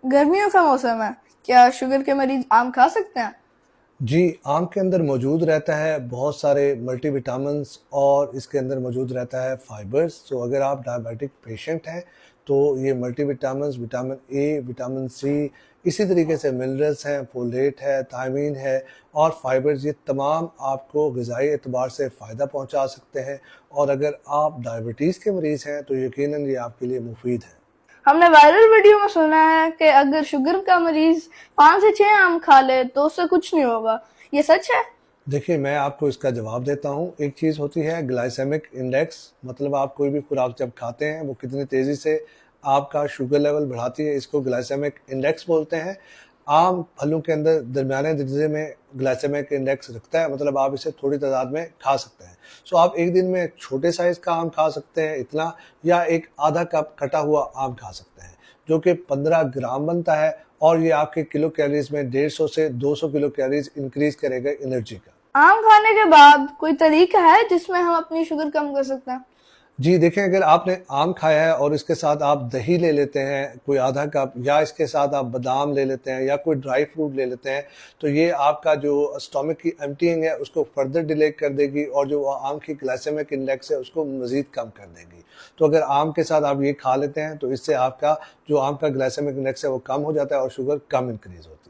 गर्मियों का मौसम है, क्या शुगर के मरीज आम खा सकते हैं? जी, आम के अंदर मौजूद रहता है बहुत सारे मल्टीविटामिन्स और इसके अंदर मौजूद रहता है फाइबर्स। तो अगर आप डायबिटिक पेशेंट हैं, तो ये multivitamins, vitamin A, vitamin C, इसी तरीके से मिनरल्स हैं, फोलेट है, थायमीन है और फाइबर्स, ये तमाम आपको ग़िज़ाई एतबार से फ़ायदा पहुंचा सकते हैं। और अगर आप डायबिटीज़ के मरीज़ हैं, तो यकीनन ये आपके लिए मुफीद है। हमने वायरल वीडियो में सुना है कि अगर शुगर का मरीज 5 से 6 आम खा ले तो उससे कुछ नहीं होगा। ये सच है? देखिए, मैं आपको इसका जवाब देता हूँ। एक चीज़ होती है ग्लाइसेमिक इंडेक्स, मतलब आप कोई भी खुराक जब खाते हैं, वो कितनी तेज़ी से आपका शुगर लेवल बढ़ाती है, इसको ग्लाइसेमिक इंडेक्स बोलते हैं। आम फलों के अंदर दरमियाने दर्जे में ग्लाइसेमिक इंडेक्स रखता है, मतलब आप इसे थोड़ी तादाद में खा सकते हैं। सो आप एक दिन में एक छोटे साइज़ का आम खा सकते हैं, इतना, या एक आधा कप कटा हुआ आम खा सकते हैं, जो कि 15 ग्राम बनता है और ये आपके किलो कैलोरीज़ में 150 से 200 किलो कैलोरीज़ इंक्रीज़ करेगा एनर्जी का। आम खाने के बाद कोई तरीका है जिसमें हम अपनी शुगर कम कर सकते हैं? जी, देखें, अगर आपने आम खाया है और इसके साथ आप दही ले लेते हैं, कोई आधा कप, या इसके साथ आप बादाम ले लेते हैं या कोई ड्राई फ्रूट ले लेते हैं, तो ये आपका जो स्टमक की एम्प्टीइंग है, उसको फर्दर डिले कर देगी और जो आम की ग्लाइसेमिक इंडेक्स है, उसको मज़ीद कम कर देगी। तो अगर आम के साथ आप ये खा लेते हैं, तो इससे आपका जो आम का ग्लाइसेमिक इंडेक्स है, वो कम हो जाता है और शुगर कम इंक्रीज़ होती है।